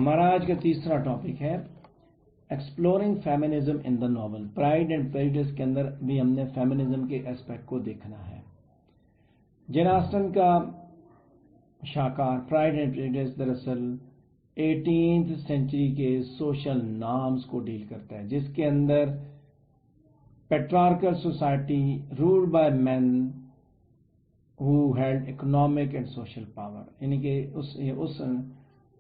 ہمارا آج کا تیسرا ٹاپک ہے exploring feminism in the novel. Pride and Prejudice کے اندر بھی ہم نے فیمنزم کے اسپیکٹ کو دیکھنا ہے. جین آسٹن کا شاہکار پرائڈ اینڈ پریجوڈس دراصل 18th سینچری کے سوشل نارمز کو ڈیل کرتا ہے، جس کے اندر patriarchal society ruled by men who held economic and social power، یعنی کہ اس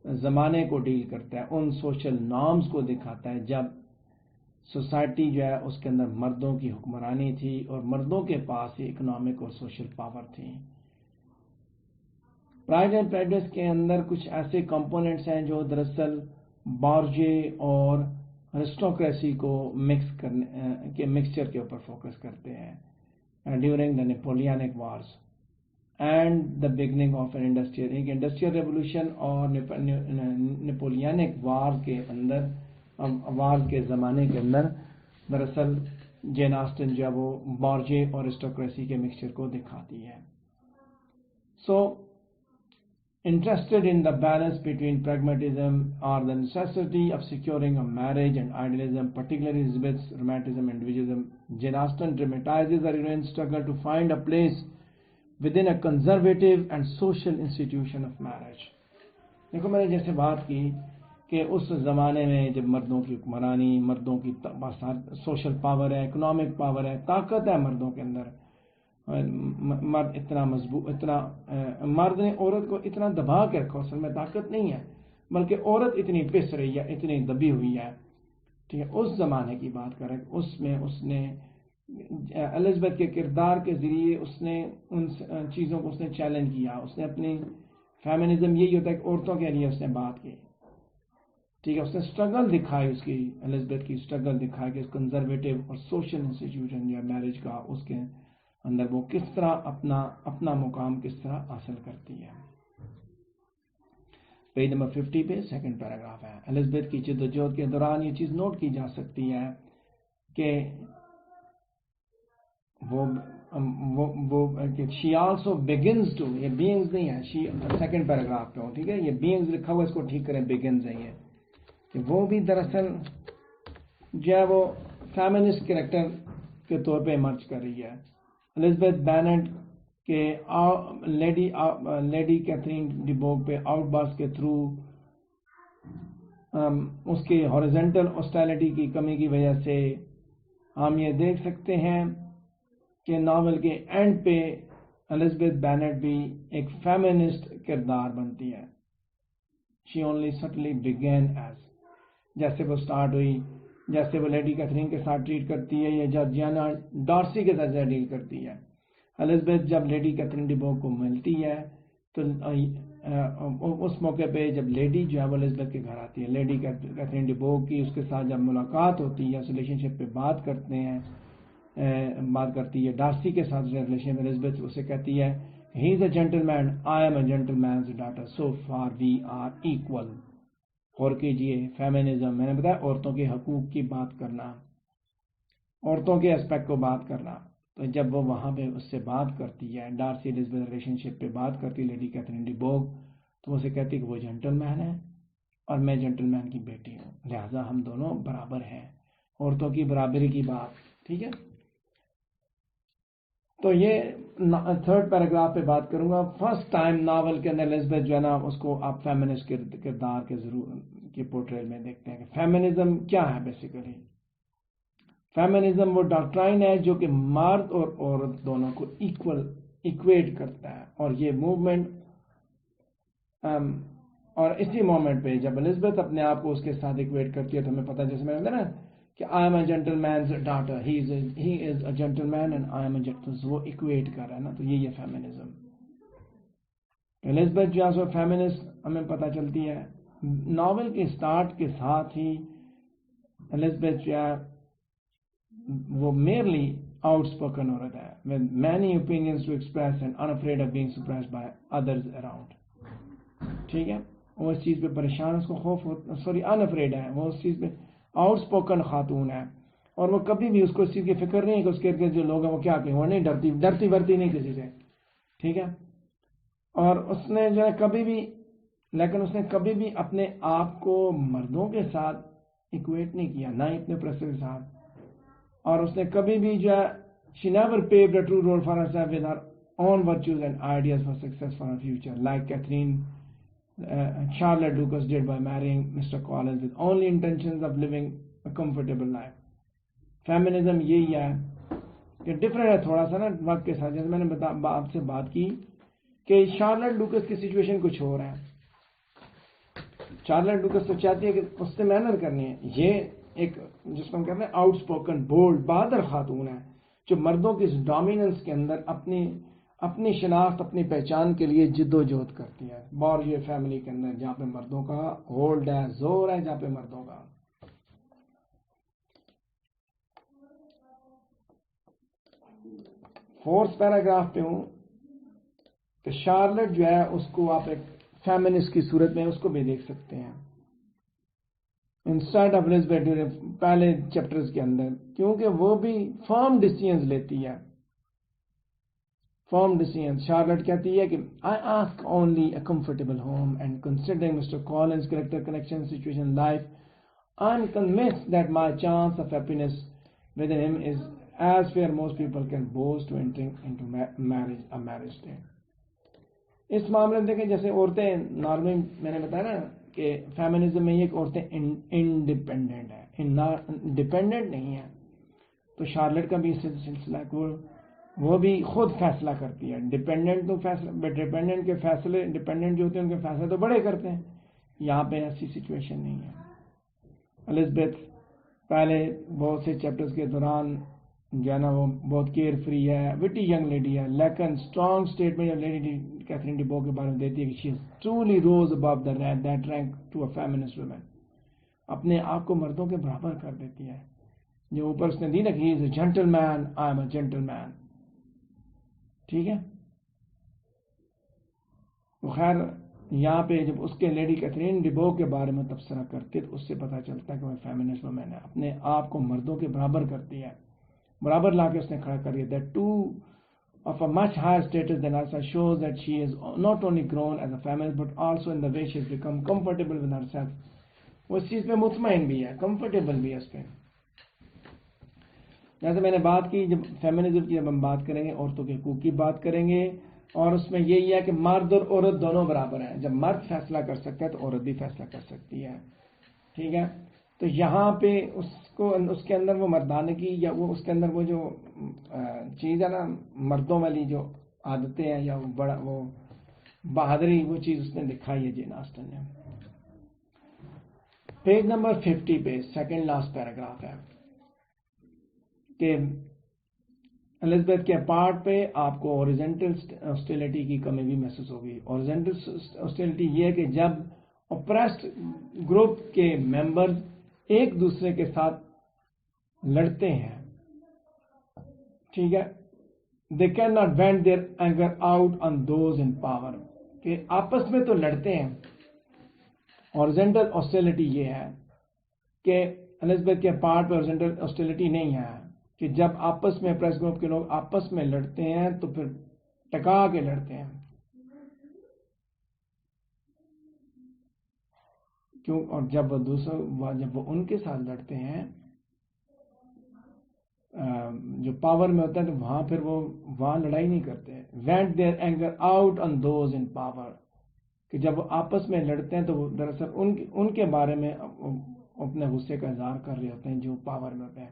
زمانے کو ڈیل کرتا ہے، ان سوشل نارمز کو دکھاتا ہے جب سوسائٹی جو ہے اس کے اندر مردوں کی حکمرانی تھی اور مردوں کے پاس ہی اکنامک اور سوشل پاور تھی. پرائڈ اینڈ پریجوڈس کے اندر کچھ ایسے کمپوننٹس ہیں جو دراصل بارجے اور ارسٹوکریسی کو مکس کرنے کے مکسچر کے اوپر فوکس کرتے ہیں. During the Napoleonic wars and the beginning of an industrial revolution اور نیپولینک وار کے اندر وار کے زمانے کے اندر دراصل جین آسٹن جو ہے وہ بارجے اور ارسٹوکریسی کے مکسچر کو دکھاتی ہے. سو interested in the balance between pragmatism or the necessity of securing a marriage and idealism, particularly Elizabeth's romanticism and individualism. Jane Austen dramatizes the heroine's struggle to find a place within a conservative and social institution of marriage. دیکھو میں نے جیسے بات کی کہ اس زمانے میں جب مردوں کی حکمرانی، مردوں کی سوشل پاور ہے، اکنامک پاور ہے، طاقت ہے مردوں کے اندر، مرد اتنا مضبوط، اتنا مرد نے عورت کو اتنا دبا کے رکھا، اصل میں طاقت نہیں ہے بلکہ عورت اتنی پس رہی ہے، اتنی دبی ہوئی ہے. ٹھیک ہے، اس زمانے کی بات کریں، اس میں اس نے الزبتھ کے کردار کے ذریعے اس نے ان چیزوں کو اس نے چیلنج کیا. اس نے اپنی فیمنزم یہی ہوتا ہے کہ عورتوں کے لیے اس نے بات کی. ٹھیک ہے، اس نے اسٹرگل دکھائی، اس کی الزبتھ کی اسٹرگل دکھائی کہ کنزرویٹو اور سوشل انسٹیٹیوشن یا میرج کا اس کے اندر وہ کس طرح اپنا مقام کس طرح حاصل کرتی ہے. پیج نمبر 50 پہ سیکنڈ پیراگراف ہے. الزبتھ کی جدوجہد کے دوران یہ چیز نوٹ کی جا سکتی ہے کہ وہ she also begins to، یہ beings نہیں ہے، سیکنڈ پیراگراف پہ ہو، ٹھیک ہے، یہ beings لکھا ہوا، اس کو ٹھیک کریں، begins ہے یہ، کہ وہ بھی دراصل جو ہے وہ فیمنسٹ کریکٹر کے طور پہ ایمرج کر رہی ہے. الزبتھ بینٹ کے لیڈی کیتھرین ڈی بوگ پہ آؤٹ باس کے تھرو اس کی ہاریزونٹل ہاسٹیلٹی کی کمی کی وجہ سے ہم یہ دیکھ سکتے ہیں کہ ناول کے اینڈ پہ الزبتھ بینٹ بھی ایک فیمنسٹ کردار بنتی ہے. شی اونلی سٹلی بگین ایز، جیسے وہ سٹارٹ ہوئی، جیسے وہ لیڈی کیتھرین کے ساتھ ٹریٹ کرتی ہے یا جب جانا ڈارسی کے ساتھ ڈیل کرتی ہے. الزبتھ جب لیڈی کیتھرین ڈی بوگ کو ملتی ہے تو اس موقع پہ جب لیڈی جو ہے وہ الزبتھ کے گھر آتی ہے، لیڈی کیتھرین ڈی بوگ کی اس کے ساتھ جب ملاقات ہوتی ہے، اس ریلیشن شپ پہ بات کرتی ہے ڈارسی کے ساتھ ریلیشن میں، الزبتھ اسے کہتی ہے he is a gentleman, I am a gentleman's daughter, so far we are equal. غور کیجئے، فیمنزم میں نے بتایا عورتوں کے حقوق کی بات کرنا، عورتوں کے اسپیکٹ کو بات کرنا. تو جب وہ وہاں پہ اس سے بات کرتی ہے، ڈارسی الزبتھ ریلیشن شپ پہ بات کرتی ہے لیڈی کیتھرین ڈی بوگ، تو اسے کہتی ہے کہ وہ جینٹل مین ہے اور میں جینٹل مین کی بیٹی ہوں، لہٰذا ہم دونوں برابر ہیں. عورتوں کی برابری کی بات، ٹھیک ہے. تو یہ تھرڈ پیراگراف پہ بات کروں گا. فرسٹ ٹائم ناول کے اندر الزبتھ جو ہے نا اس کو آپ فیمنسٹ کردار کے ضرور کی پورٹریل میں دیکھتے ہیں کہ فیمنزم کیا ہے. بیسیکلی فیمنزم وہ ڈاکٹرائن ہے جو کہ مرد اور عورت دونوں کو ایکویٹ کرتا ہے، اور یہ موومنٹ اور اسی مومنٹ پہ جب الزبتھ اپنے آپ کو اس کے ساتھ ایکویٹ کرتی ہے تو ہمیں پتہ، جیسے میں نے نا کہ I am a gentleman's daughter, he is a gentleman and I am a gentle, وہ ایکویٹ کر رہا ہے نا. تو یہ فیمنزم. الزبتھ جو ہے فیمنسٹ ہمیں پتہ چلتی ہے. ناول کے سٹارٹ کے ساتھ ہی الزبتھ جو ہے وہ میرلی آؤٹ اسپوکن عورت ہے with many opinions to express and unafraid of being suppressed by others around. ٹھیک ہے، وہ اس چیز پہ پریشان، اس کو خوف انافریڈ ہے، وہ اس چیز پہ آؤٹ اسپوکن خاتون ہے، اور وہ کبھی بھی اس کو اس چیز کی فکر نہیں ہے کہ اس کے ارد جو لوگ ہیں وہ کیا کہیں، وہ نہیں ڈرتی ورتی نہیں کسی سے. ٹھیک ہے، اور اس نے جو ہے کبھی بھی لیکن اس نے کبھی بھی اپنے آپ کو مردوں کے ساتھ ایکویٹ نہیں کیا، نہ ہی اپنے پریسر کے ساتھ. اور اس نے کبھی بھی جو ہے she never paved a true road for herself with her own virtues and ideas for success for her future, like Charlotte Lucas did by marrying Mr. Collins with only intentions of living a comfortable life. Feminism یہی ہے کہ different ہے تھوڑا سا نا وقت کے ساتھ. جیسے میں نے آپ سے بات کی کہ شارلٹ لوکس کی سچویشن کچھ اور ہے. شارلٹ لوکس تو چاہتی ہے کہ اس سے محنت کرنی ہے. یہ ایک جس کو ہم کہتے ہیں آؤٹ اسپوکن بولڈ بہادر خاتون ہے جو مردوں کی ڈومیننس کے اندر اپنی شناخت اپنی پہچان کے لیے جد و جہد کرتی ہے. اور یہ فیملی کے اندر جہاں پہ مردوں کا ہولڈ ہے، زور ہے جہاں پہ مردوں کا. فورتھ پیراگراف پہ ہوں کہ شارلٹ جو ہے اس کو آپ ایک فیمنسٹ کی صورت میں اس کو بھی دیکھ سکتے ہیں انسٹیڈ آف الزبتھ پہلے چیپٹرز کے اندر، کیونکہ وہ بھی فرم ڈیسیژنز لیتی ہے. فرم ڈیسیژنز. شارلٹ کہتی ہے کہ I ask only a comfortable home and considering Mr. Collins' character, connection, situation, life, I'm convinced that my chance of happiness within him is as fair most people can boast to entering into a marriage day. اس معاملے میں دیکھیں جیسے عورتیں normally میں نے بتایا نا کہ فیمنزم میں یہ کہ عورتیں انڈیپینڈنٹ ہیں، ڈیپینڈنٹ نہیں ہیں. تو شارلٹ کا بھی سلسلہ وہ بھی خود فیصلہ کرتی ہے. ڈیپینڈنٹ تو فیصلہ ڈیپینڈنٹ کے فیصلے ڈیپینڈنٹ جو ہوتے ہیں ان کے فیصلے تو بڑے کرتے ہیں. یہاں پہ ایسی سچویشن نہیں ہے. الزبتھ پہلے بہت سے چیپٹرز کے دوران جو ہے نا وہ بہت کیئر فری ہے، وٹی ینگ لیڈی ہے، لیکن strong statement Lady Catherine de Bourgh کے بارے میں دیتی ہے کہ she is truly rose above the that rank to a feminist woman. اپنے آپ کو مردوں کے برابر کر دیتی ہے. جو اوپر اس نے دی نا کہ he is a gentleman, I am a gentleman. ٹھیک ہے. خیر یہاں پہ جب اس کے لیڈی کیتھرین ڈیبو کے بارے میں تبصرہ کرتے تو اس سے پتہ چلتا ہے کہ وہ فیمنسٹ وومن ہے، اپنے آپ کو مردوں کے برابر کرتی ہے، برابر لا کے اس نے کھڑا کر دیا. That too of a much higher status than us shows that she is not only grown as a feminist but also in the way she has become comfortable with herself. وہ اس چیز پہ مطمئن بھی ہے، کمفرٹیبل بھی ہے اس پہ. جیسے میں نے بات کی جب فیمنزم کی جب ہم بات کریں گے عورتوں کے حقوق کی بات کریں گے، اور اس میں یہی ہے کہ مرد اور عورت دونوں برابر ہیں. جب مرد فیصلہ کر سکتا ہے تو عورت بھی فیصلہ کر سکتی ہے. ٹھیک ہے. تو یہاں پہ اس کے اندر وہ مردانگی یا وہ اس کے اندر وہ جو چیز ہے نا مردوں والی جو عادتیں ہیں یا بڑا وہ بہادری وہ چیز اس نے دکھائی ہے جین آسٹن نے. پیج نمبر 50 پہ سیکنڈ لاسٹ پیراگراف ہے کہ الزبتھ کے پارٹ پہ آپ کو اوریزنٹل ہاسٹیلٹی کی کمی بھی محسوس ہوگی. اوریزنٹل ہاسٹیلٹی یہ ہے کہ جب اپریسڈ گروپ کے ممبرز ایک دوسرے کے ساتھ لڑتے ہیں، ٹھیک ہے، they cannot vent their anger out on those in power. کہ آپس میں تو لڑتے ہیں. ہارزنٹل ہاسٹیلٹی یہ ہے کہ الزبتھ کے پارٹ پہ ہارزنٹل ہاسٹیلٹی نہیں ہے کہ جب آپس میں پریس گروپ کے لوگ آپس میں لڑتے ہیں تو پھر ٹکا کے لڑتے ہیں. کیوں؟ اور جب وہ ان کے ساتھ لڑتے ہیں جو پاور میں ہوتا ہے تو وہاں پھر وہ وہاں لڑائی نہیں کرتے. Went there anger out on those in power. کہ جب وہ آپس میں لڑتے ہیں تو وہ دراصل ان کے بارے میں اپنے غصے کا اظہار کر رہے ہوتے ہیں جو پاور میں ہوتے ہیں.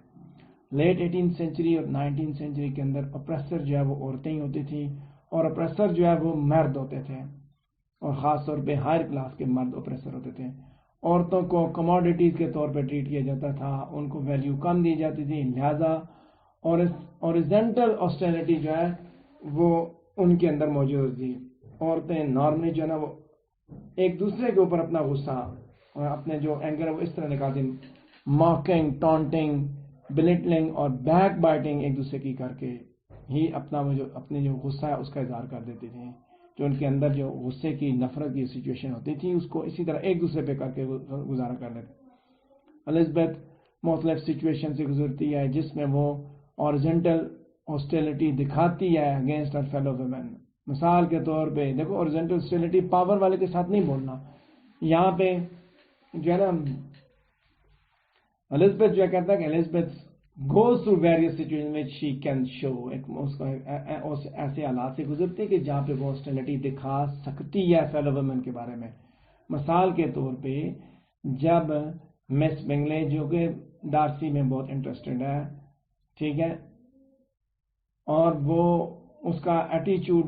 لیٹ 18th سینچری اور 19th سینچری کے اندر اپریسر جو ہے وہ عورتیں ہی ہوتی تھیں اور اپریسر جو ہے وہ مرد ہوتے تھے، اور خاص طور پہ ہائر کلاس کے مرد اپریسر ہوتے تھے. عورتوں کو کموڈیٹیز کے طور پہ ٹریٹ کیا جاتا تھا، ان کو ویلیو کم دی جاتی تھی. لہذا اوریزنٹل ہاسٹیلٹی جو ہے وہ ان کے اندر موجود تھی. عورتیں نارملی جو ہے نا وہ ایک دوسرے کے اوپر اپنا غصہ اور اپنے جو اینگر ہے وہ اس طرح نکالتی، ماکنگ، ٹانٹنگ، بلٹلنگ اور بیک بائٹنگ ایک دوسرے کی کر کے ہی اپنا وہ جو اپنے جو غصہ ہے اس کا اظہار کر دیتی تھی. جو ان کے اندر جو غصے کی نفرت کی سچویشن ہوتی تھی اس کو اسی طرح ایک دوسرے پہ کر کے گزارا کر لیتے. الزبتھ مختلف سچویشن سے گزرتی ہے جس میں وہ ہارزنٹل ہاسٹیلٹی دکھاتی ہے اگینسٹ ہر فیلو ویمن. مثال کے طور پہ دیکھو ہارزونٹل اسٹیلٹی پاور والے کے ساتھ نہیں بولنا. یہاں پہ جو ہے نا الزبتھ جو کہتا ہے کہ Elizabeth goes through various situations which she can show, اس ایسے حالات سے گزرتی ہے کہ جہاں پہ وہ ہاسٹیلٹی دکھا سکتی ہے فیلو ویمن کے بارے میں. مثال کے طور پہ جب مس بنگلے جو کہ ڈارسی میں بہت انٹرسٹڈ ہے, ٹھیک ہے, اور وہ اس کا ایٹیچیوڈ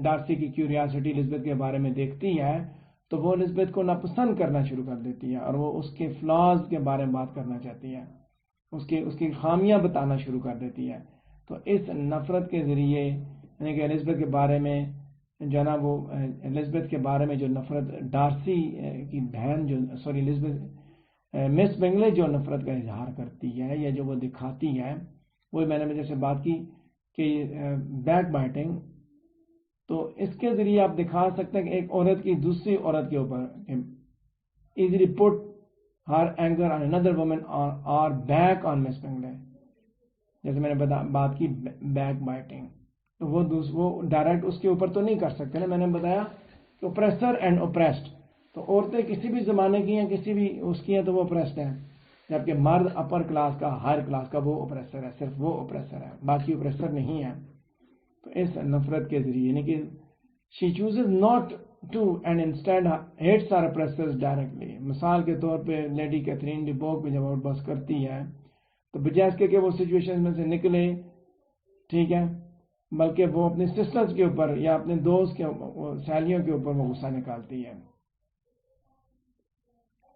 ڈارسی کی کیوریاسٹی الزبتھ کے بارے میں دیکھتی ہے تو وہ الزبتھ کو ناپسند کرنا شروع کر دیتی ہے اور وہ اس کے فلاز کے بارے میں بات کرنا چاہتی ہے, اس کی خامیاں بتانا شروع کر دیتی ہے. تو اس نفرت کے ذریعے یعنی کہ الزبتھ کے بارے میں جو ہے نا وہ الزبتھ کے بارے میں جو نفرت ڈارسی کی بہن جو الزبتھ مس بنگلے جو نفرت کا اظہار کرتی ہے یا جو وہ دکھاتی ہے, وہی میں نے جیسے بات کی کہ بیک بائٹنگ, تو اس کے ذریعے آپ دکھا سکتے ہیں کہ ایک عورت کی دوسری عورت کے اوپر ایزیلی پٹ ہر اینگر آن اندر وومن اور بیک آن مس بنگلے, جیسے میں نے بات کی بیک بائٹنگ, تو وہ ڈائریکٹ اس کے اوپر تو نہیں کر سکتے نا. میں نے بتایا کہ اوپریسر اینڈ اوپریسڈ, تو عورتیں کسی بھی زمانے کی ہیں کسی بھی اس کی ہیں تو وہ اوپریسڈ ہیں, جبکہ مرد اپر کلاس کا ہائر کلاس کا وہ اوپریسر ہے, صرف وہ اوپریسر ہے, باقی اوپریسر نہیں ہے. تو اس نفرت کے ذریعے یعنی کہ she chooses not to and instead hates her oppressors directly. مثال کے طور پہ لیڈی کیتھرین ڈی بوک پہ جب آؤٹ بس کرتی ہے تو بجائے اس کے کہ وہ سچویشن میں سے نکلے, ٹھیک ہے, بلکہ وہ اپنے سسٹرز کے اوپر یا اپنے دوست کے سہیلیوں کے اوپر وہ غصہ نکالتی ہے.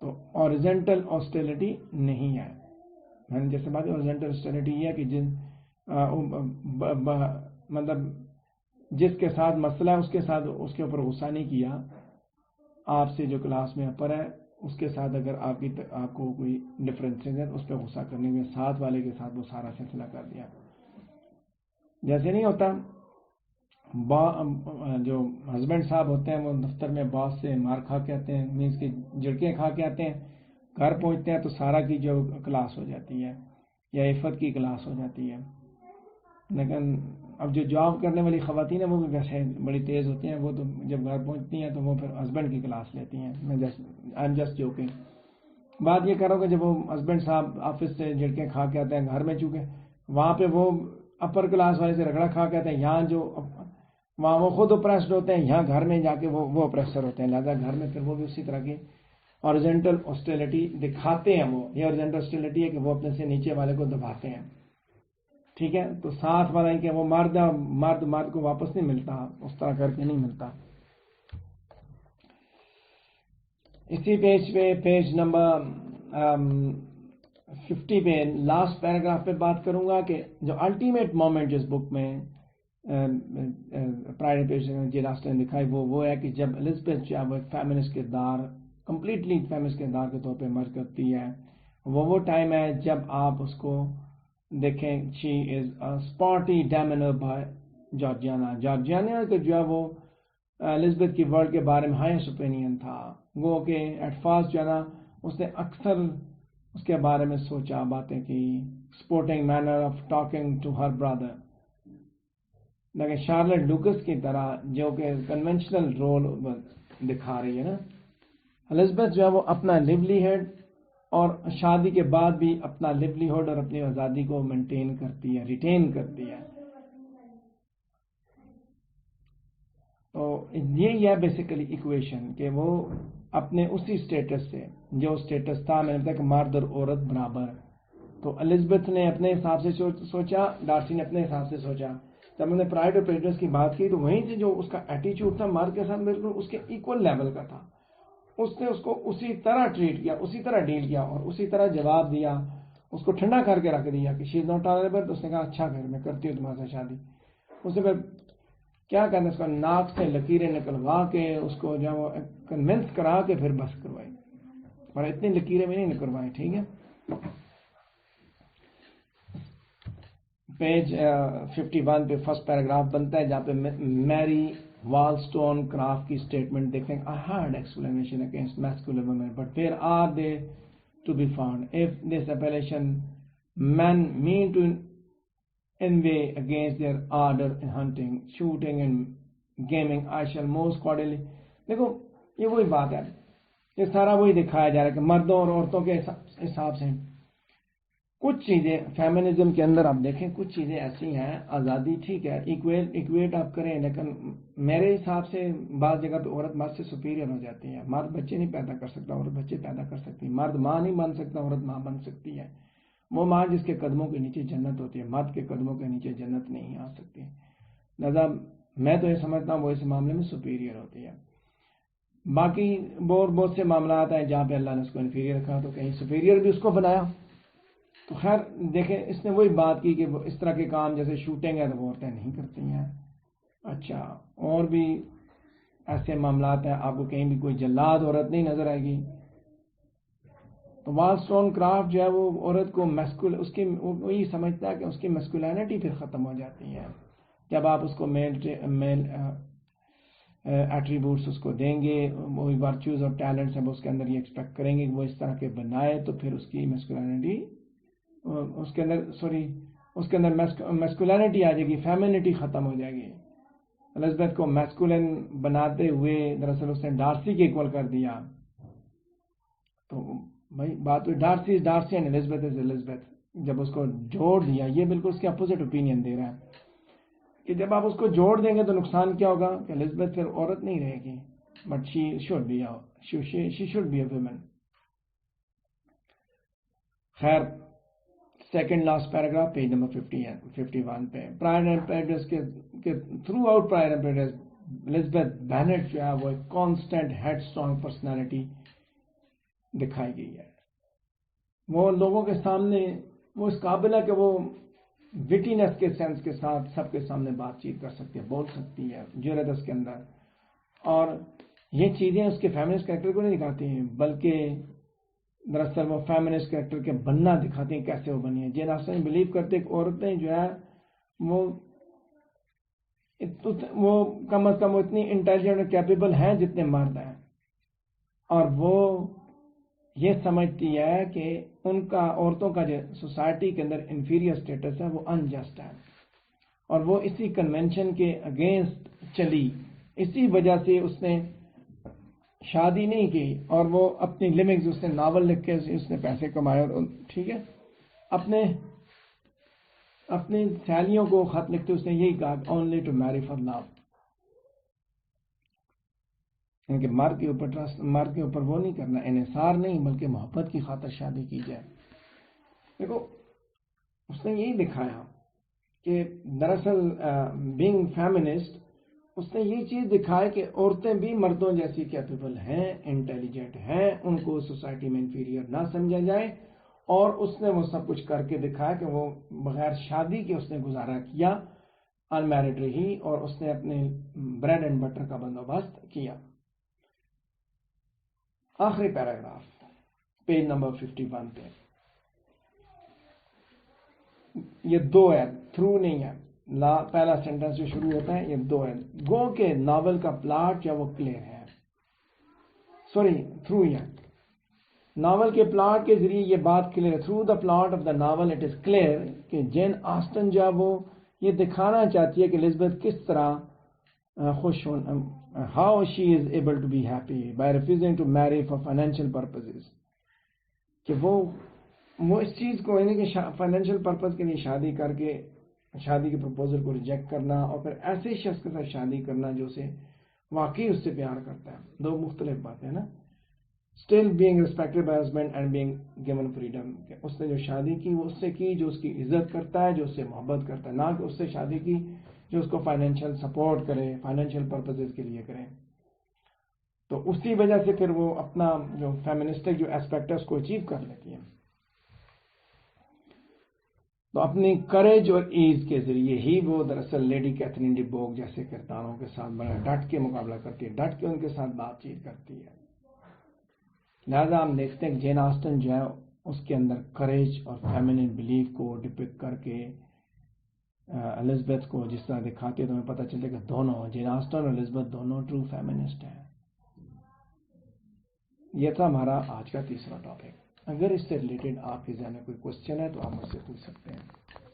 تو ہارزونٹل ہاسٹیلٹی نہیں ہے. میں نے جیسے بات کی ہارزونٹل ہاسٹیلٹی یہ ہے کہ مطلب جس کے ساتھ مسئلہ ہے اس کے ساتھ اس کے اوپر غصہ نہیں کیا, آپ سے جو کلاس میں اپر ہے اس کے ساتھ اگر آپ کو کوئی ڈفرینسز ہے اس پہ غصہ کرنے میں ساتھ والے کے ساتھ وہ سارا سلسلہ کر دیا. جیسے نہیں ہوتا جو ہسبینڈ صاحب ہوتے ہیں وہ دفتر میں باس سے مار کھا کے آتے ہیں, مینس کی جھڑکیں کھا کے آتے ہیں, گھر پہنچتے ہیں تو سارا کی جو کلاس ہو جاتی ہے یا عفت کی کلاس ہو جاتی ہے. لیکن اب جو جاب کرنے والی خواتین ہیں وہ بھی ویسے بڑی تیز ہوتی ہیں, وہ تو جب گھر پہنچتی ہیں تو وہ پھر ہسبینڈ کی کلاس لیتی ہیں. I am just joking. بات یہ کرو کہ جب وہ ہسبینڈ صاحب آفس سے جھڑکیں کھا کے آتے ہیں گھر میں, چونکہ وہاں پہ وہ اپر کلاس والے سے رگڑا کھا کے آتے ہیں, یہاں جو وہاں وہ خود اوپریسڈ ہوتے ہیں, یہاں گھر میں جا کے وہ اوپریسر ہوتے ہیں, لہٰذا گھر میں پھر وہ بھی اسی طرح کی ہارزونٹل ہاسٹیلٹی دکھاتے ہیں. وہ یہ ہارزونٹل ہاسٹیلٹی ہے کہ وہ اپنے سے نیچے والے کو دباتے ہیں, ٹھیک ہے. تو ساتھ والا کہ وہ مرد کو واپس نہیں ملتا, اس طرح کر کے نہیں ملتا. اسی پیج پہ پیج نمبر 50 پہ لاسٹ پیراگراف پہ بات کروں گا کہ جو الٹیمیٹ مومنٹ جس بک میں پرائڈ پیج جی راستے نے دکھائی وہ ہے کہ جب الزبتھ جو ہے وہ ایک فیمنسٹ کردار کمپلیٹلی فیمنسٹ کردار کے طور پہ مرج کرتی ہے, وہ ٹائم ہے جب آپ اس کو دیکھیں. شی از اسپارٹی ڈیمنر بائی جارجیانا کہ جو ہے وہ الزبتھ کی ورڈ کے بارے میں ہائیسٹ اوپینین تھا. وہ کہ ایٹ فرسٹ جو ہے نا اس نے اکثر اس کے بارے میں سوچا, باتیں کی, supporting manner of talking to her brother. لیکن شارلٹ لوکس کی طرح جو کہ کنونشنل رول دکھا رہی ہے نا, الزبتھ جو ہے وہ اپنا لیولی ہیڈ اور شادی کے بعد بھی اپنا لیولی ہڈ اور اپنی آزادی کو مینٹین کرتی ہے, ریٹین کرتی ہے. تو یہی ہے بیسیکلی ایکویشن کہ وہ اپنے اسی سٹیٹس سے جو سٹیٹس تھا, میں نے بتایا کہ مرد اور عورت برابر, تو الزبتھ نے اپنے حساب سے سوچا, ڈارسی نے اپنے حساب سے سوچا. جب میں نے پرائڈ اور پریجوڈیس کی بات کی تو وہیں سے جو اس کا ایٹیچیوڈ تھا مرد کے ساتھ بالکل اس کے ایکول لیول کا تھا. اس نے اس کو اسی طرح ٹریٹ کیا, اسی طرح ڈیل کیا اور اسی طرح جواب دیا, اس کو ٹھنڈا کر کے رکھ دیا کہ شی از ناٹ ٹالریبل. تو اس نے کہا اچھا پھر میں کرتی ہوں تمہارے ساتھ شادی. اس نے پھر کیا کہتے ہیں اس کا ناک سے لکیریں نکلوا کے اس کو جو وہ کنونس کرا کے پھر بس کروائی, اور اتنی لکیریں بھی نہیں نکلوائی, ٹھیک ہے. پیج 51 پہ فرسٹ پیراگراف بنتا ہے جہاں پہ میری والسٹون کرافٹ کی اسٹیٹمنٹ دیکھیں. I had explanation against masculine women, but where are they to be found? If this appellation men mean to in way against their ardor in hunting, shooting and gaming. I shall most cordially. دیکھو یہ وہی بات ہے, یہ سارا وہی دکھایا جا رہا ہے کہ مردوں اور عورتوں کے حساب سے کچھ چیزیں فیمنزم کے اندر آپ دیکھیں, کچھ چیزیں ایسی ہیں, آزادی ٹھیک ہے, ایکویٹ آپ کریں, لیکن میرے حساب سے بعض جگہ پہ عورت مرد سے سپیریئر ہو جاتی ہے. مرد بچے نہیں پیدا کر سکتا, عورت بچے پیدا کر سکتی ہے. مرد ماں نہیں بن سکتا, عورت ماں بن سکتی ہے. وہ ماں جس کے قدموں کے نیچے جنت ہوتی ہے, مرد کے قدموں کے نیچے جنت نہیں آ سکتی. لہذا میں تو یہ سمجھتا ہوں وہ اس معاملے میں سپیریئر ہوتی ہے. باقی بہت سے معاملات ہیں جہاں پہ اللہ نے اس کو انفیریئر رکھا, تو کہیں سپیریئر بھی اس کو بنایا. تو خیر دیکھیں, اس نے وہی بات کی کہ اس طرح کے کام جیسے شوٹنگ ہے تو وہ عورتیں نہیں کرتی ہیں. اچھا, اور بھی ایسے معاملات ہیں, آپ کو کہیں بھی کوئی جلاد عورت نہیں نظر آئے گی. تو واسٹون کرافٹ جو ہے وہ عورت کو اس کی وہی سمجھتا ہے کہ اس کی میسکولینٹی پھر ختم ہو جاتی ہے. جب آپ اس کو میل ایٹریبیوٹس اس کو دیں گے, وہی ورچوز اور ٹیلنٹس ہیں, اس کے اندر یہ ایکسپیکٹ کریں گے کہ وہ اس طرح کے بنائے, تو پھر اس کی میسکولینٹی اس کے اندر میسکولینٹی آ جائے گی, فیمینٹی ختم ہو جائے گی. الزبتھ کو میسکولن بناتے ہوئے دراصل اس نے ڈارسی کے ایکول کر دیا. تو بھائی بات ہوئی Darcy and Elizabeth is Elizabeth. جب اس کو جوڑ دیا, یہ بالکل اس کے اپوزٹ اوپینین دے رہا ہے کہ جب آپ اس کو جوڑ دیں گے تو نقصان کیا ہوگا کہ الزبتھ پھر عورت نہیں رہے گی, but she should be a women. خیر, second last paragraph page number 51 پہ, پرائڈ اینڈ پریجوڈس کے throughout Pride and Prejudice Elizabeth Bennet جو ہے وہ ایک کانسٹنٹ ہیڈ اسٹرانگ پرسنالٹی دکھائی گئی ہے. وہ لوگوں کے سامنے وہ اس قابل ہے کہ وہ وٹینس کے سینس کے ساتھ سب کے سامنے بات چیت کر سکتی ہے, بول سکتی ہے جرأت اس کے اندر. اور یہ چیزیں اس کے فیمنسٹ کریکٹر کو نہیں دکھاتی ہیں, بلکہ دراصل وہ فیمنسٹ کریکٹر کے بننا دکھاتے ہیں, کیسے وہ بنی ہے. جین آسٹن بلیو کرتے ہیں کہ عورتیں جو ہے وہ کم از کم اتنی انٹیلیجنٹ اور کیپیبل ہیں جتنے مرد ہیں, اور وہ یہ سمجھتی ہے کہ ان کا عورتوں کا جو سوسائٹی کے اندر انفیریئر سٹیٹس ہے وہ انجسٹ ہے, اور وہ اسی کنونشن کے اگینسٹ چلی. اسی وجہ سے اس نے شادی نہیں کی, اور وہ اپنی لیونگز, اس نے ناول لکھ کے اس نے پیسے کمائے, اور ٹھیک ہے اپنی سہیلیوں کو خط لکھتے اس نے یہی کہا, اونلی ٹو میری فار لو. کہ مرد کے اوپر وہ نہیں کرنا, انحصار نہیں, بلکہ محبت کی خاطر شادی کی جائے. دیکھو اس نے یہی دکھایا کہ دراصل بینگ فیمنسٹ اس نے یہ چیز دکھائی کہ عورتیں بھی مردوں جیسی کیپیبل ہیں, انٹیلیجنٹ ہیں, ان کو سوسائٹی میں انفیریئر نہ سمجھا جائے. اور اس نے وہ سب کچھ کر کے دکھایا کہ وہ بغیر شادی کے اس نے گزارا کیا, انمیرڈ رہی, اور اس نے اپنے بریڈ اینڈ بٹر کا بندوبست کیا. آخری پیراگراف پیج نمبر 51 پہ, یہ دو ہے, تھرو نہیں ہے. پہلا سینٹنس جو شروع ہوتا ہے یہ دو ہے. گو کے ناول کا پلاٹ جو وہ کلیئر ہے, تھرو ہے. ناول کے پلاٹ کے ذریعے یہ بات کلیئر ہے. Through the plot of the novel it is clear کہ جین آسٹن جو وہ یہ دکھانا چاہتی ہے کہ الزبتھ کس طرح خوش how she is able to be happy by refusing to marry for financial purposes. کہ وہ اس چیز کو یعنی کہ فائنینشیل پرپز کے لیے شادی کر کے شادی کے پروپوزل کو ریجیکٹ کرنا, اور پھر ایسے شخص کے ساتھ شادی کرنا جو اسے واقعی اس سے پیار کرتا ہے. دو مختلف باتیں ہیں نا. Still being respected by husband and being given freedom. اس نے جو شادی کی وہ اس سے کی جو اس کی عزت کرتا ہے, جو اس سے محبت کرتا ہے, نہ کہ اس سے شادی کی جو اس کو فائنینشیل سپورٹ کرے, فائنینشیل پرپزز کے لیے کرے. تو اسی وجہ سے پھر وہ اپنا جو فیمنسٹک جو ایسپیکٹ ہے اس کو اچیو کر لیتی ہے. تو اپنی کریج اور ایز کے ذریعے ہی وہ دراصل لیڈی کیتھرین ڈی بوگ جیسے کرداروں کے ساتھ بڑا ڈٹ کے مقابلہ کرتی ہے, ڈٹ کے ان کے ساتھ بات چیت کرتی ہے. لہذا ہم دیکھتے ہیں کہ جین آسٹن جو ہے اس کے اندر کریج اور فیمنن بلیف کو ڈپکٹ کر کے الزبتھ کو جس طرح دکھاتے تو ہمیں پتہ چلے کہ دونوں جین آسٹن اور الزبتھ دونوں ٹرو فیمنسٹ ہیں. یہ تھا ہمارا آج کا تیسرا ٹاپک. اگر اس سے ریلیٹڈ آپ کے ذہن میں کوئی کوشچن ہے تو آپ مجھ سے پوچھ سکتے ہیں.